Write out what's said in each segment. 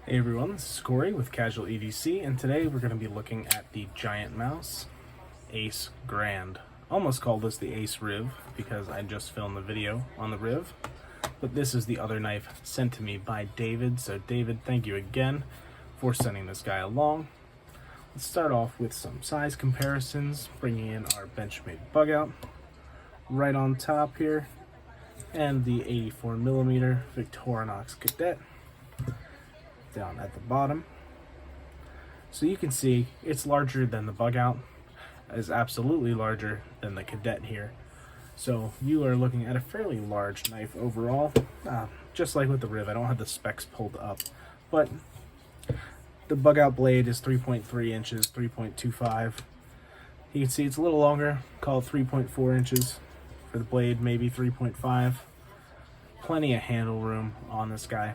Hey everyone, this is Corey with Casual EDC, and today we're going to be looking at the GiantMouse Ace Grand. Almost called this the Ace Riv because I just filmed the video on the Riv, but this is the other knife sent to me by David. So David, thank you again for sending this guy along. Let's start off with some size comparisons, bringing in our Benchmade bug out right on top here, and the 84mm Victorinox Cadet down at the bottom. So you can see it's larger than the bug out, is absolutely larger than the Cadet here. So you are looking at a fairly large knife overall. Just like with the Riv, I don't have the specs pulled up, but the bug out blade is 3.3 inches, 3.25. You can see it's a little longer, call it 3.4 inches for the blade, maybe 3.5. Plenty of handle room on this guy.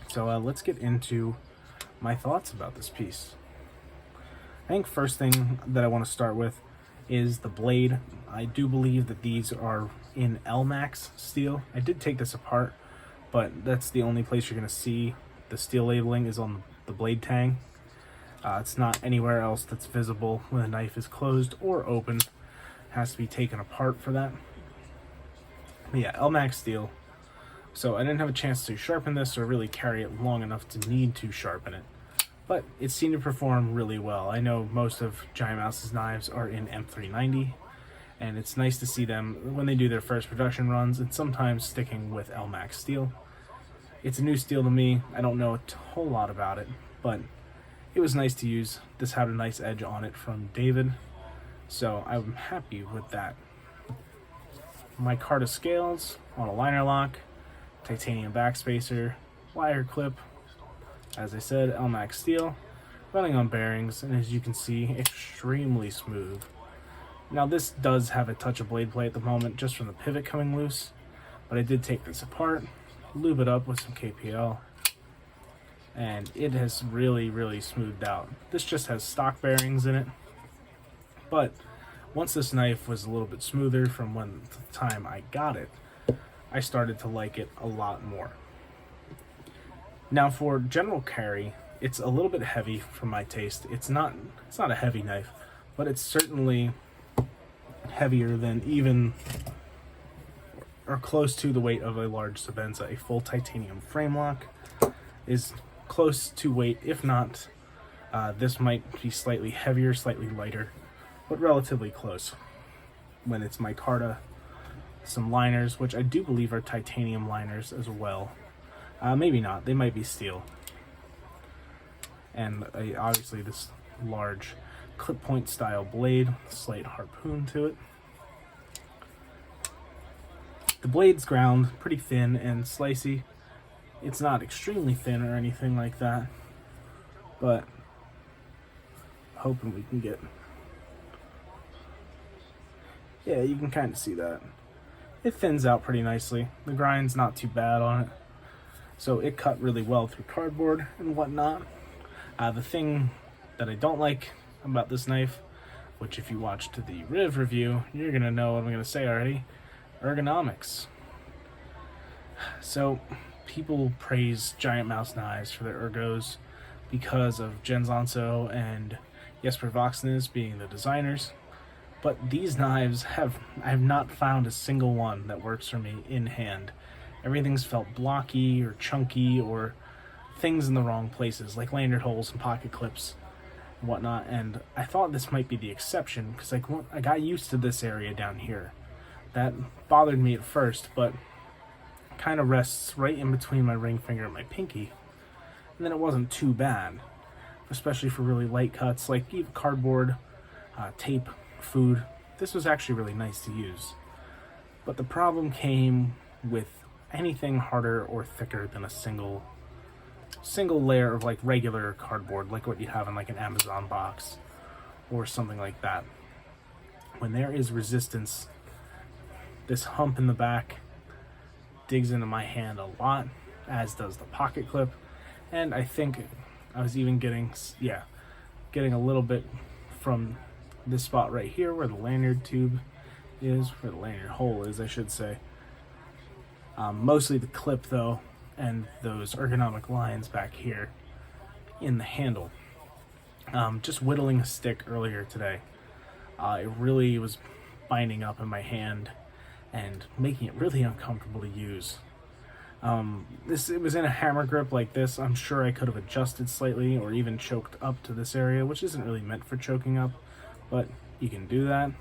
So let's get into my thoughts about this piece. I think first thing that I want to start with is the blade. I do believe that these are in LMAX steel. I did take this apart, but that's the only place you're going to see the steel labeling is on the blade tang. It's not anywhere else that's visible when the knife is closed or open. It has to be taken apart for that. But yeah, LMAX steel. So I didn't have a chance to sharpen this or really carry it long enough to need to sharpen it. But it seemed to perform really well. I know most of GiantMouse's knives are in M390, and it's nice to see them when they do their first production runs and sometimes sticking with LMAX steel. It's a new steel to me. I don't know a whole lot about it, but it was nice to use. This had a nice edge on it from David, so I'm happy with that. Micarta scales on a liner lock, titanium backspacer, wire clip, as I said, LMAX steel, running on bearings, and as you can see, extremely smooth. Now this does have a touch of blade play at the moment, just from the pivot coming loose, but I did take this apart, lube it up with some KPL, and it has really smoothed out. This just has stock bearings in it, but once this knife was a little bit smoother from the time I got it, I started to like it a lot more. Now for general carry, it's a little bit heavy for my taste. It's not a heavy knife, but it's certainly heavier than even or close to the weight of a large Sebenza. A full titanium frame lock is close to weight, if not, this might be slightly heavier, slightly lighter, but relatively close. When it's micarta, some liners, which I do believe are titanium liners as well. Maybe not, they might be steel. And obviously this large clip point style blade, slight harpoon to it. The blade's ground pretty thin and slicey. It's not extremely thin or anything like that, but hoping we can get, yeah, you can kind of see that. It thins out pretty nicely. The grind's not too bad on it. So it cut really well through cardboard and whatnot. The thing that I don't like about this knife, which if you watched the Riv review, you're going to know what I'm going to say already, Ergonomics. So people praise GiantMouse knives for their ergos because of Genzanso and Jesper Voxnes being the designers. But these knives I have not found a single one that works for me in hand. Everything's felt blocky or chunky or things in the wrong places, like lanyard holes and pocket clips and whatnot. And I thought this might be the exception because I got used to this area down here. That bothered me at first, but kind of rests right in between my ring finger and my pinky. And then it wasn't too bad, especially for really light cuts like even cardboard, tape, food. This was actually really nice to use. But the problem came with anything harder or thicker than a single layer of like regular cardboard, like what you have in like an Amazon box or something like that. When there is resistance, this hump in the back digs into my hand a lot, as does the pocket clip, and I think I was even getting a little bit from this spot right here where the lanyard tube is, where the lanyard hole is, I should say. Mostly the clip though, and those ergonomic lines back here in the handle. Just whittling a stick earlier today, it really was binding up in my hand and making it really uncomfortable to use. It was in a hammer grip like this. I'm sure I could have adjusted slightly or even choked up to this area, which isn't really meant for choking up, but you can do that.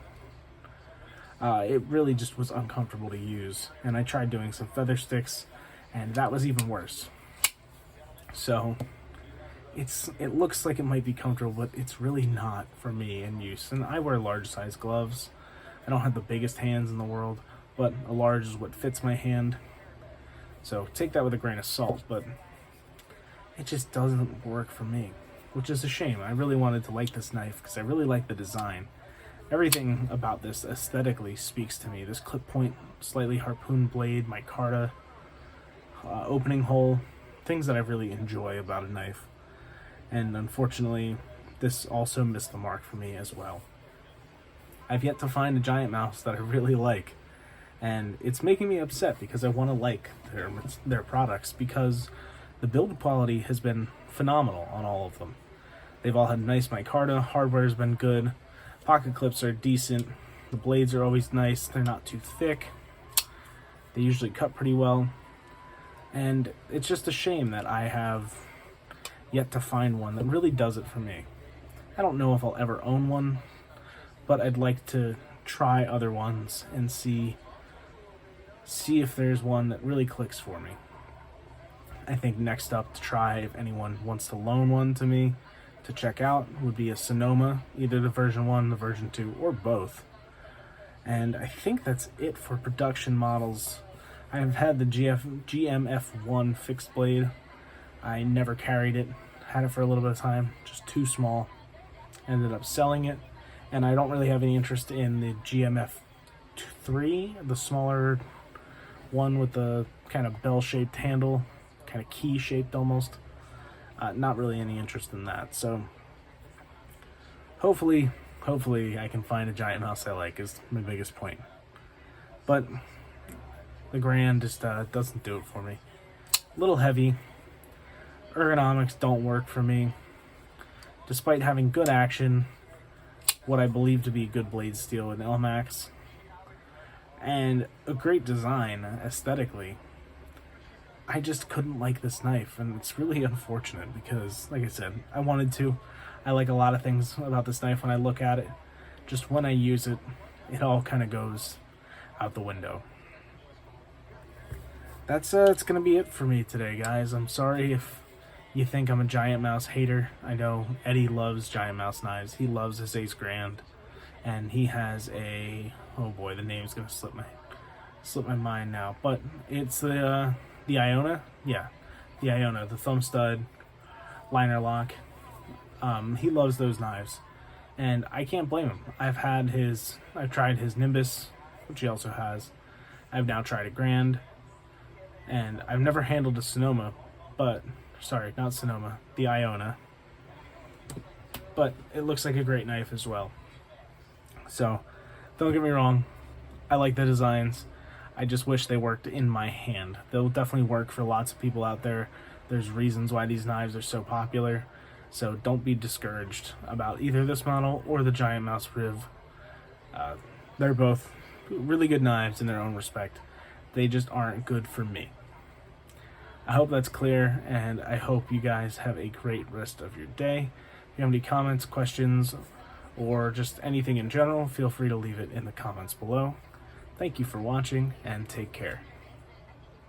It really just was uncomfortable to use, and I tried doing some feather sticks, and that was even worse. So it looks like it might be comfortable, but it's really not for me in use. And I wear large size gloves. I don't have the biggest hands in the world, but a large is what fits my hand. So take that with a grain of salt, but it just doesn't work for me, which is a shame. I really wanted to like this knife because I really like the design. Everything about this aesthetically speaks to me. This clip point, slightly harpoon blade, micarta, opening hole, things that I really enjoy about a knife. And unfortunately, this also missed the mark for me as well. I've yet to find a GiantMouse that I really like, and it's making me upset because I want to like their products, because the build quality has been phenomenal on all of them. They've all had nice micarta, hardware's been good, pocket clips are decent, the blades are always nice, they're not too thick, they usually cut pretty well, and it's just a shame that I have yet to find one that really does it for me. I don't know if I'll ever own one, but I'd like to try other ones and see if there's one that really clicks for me. I think next up to try, if anyone wants to loan one to me to check out, would be a Sonoma, either the version 1, the version 2, or both. And I think that's it for production models. I've had the GMF1 fixed blade. I never carried it, had it for a little bit of time, just too small. Ended up selling it, and I don't really have any interest in the GMF3, the smaller one with the kind of bell-shaped handle, kind of key-shaped almost. Not really any interest in that. So hopefully I can find a GiantMouse I like is my biggest point. But the Grand just doesn't do it for me. A little heavy. Ergonomics don't work for me. Despite having good action, what I believe to be good blade steel and LMAX, and a great design aesthetically, I just couldn't like this knife, and it's really unfortunate because, like I said, I wanted to. I like a lot of things about this knife when I look at it. Just when I use it, it all kind of goes out the window. That's it's gonna be it for me today, guys. I'm sorry if you think I'm a GiantMouse hater. I know Eddie loves GiantMouse knives. He loves his Ace Grand, and he has a, oh boy, the name's gonna slip my mind now, but it's the Iona, yeah, the Iona, the thumb stud, liner lock. He loves those knives, and I can't blame him. I've tried his Nimbus, which he also has. I've now tried a Grand, and I've never handled a Sonoma, the Iona. But it looks like a great knife as well. So, don't get me wrong, I like the designs. I just wish they worked in my hand. They'll definitely work for lots of people out there. There's reasons why these knives are so popular. So don't be discouraged about either this model or the GiantMouse Riv. They're both really good knives in their own respect. They just aren't good for me. I hope that's clear, and I hope you guys have a great rest of your day. If you have any comments, questions, or just anything in general, feel free to leave it in the comments below. Thank you for watching, and take care.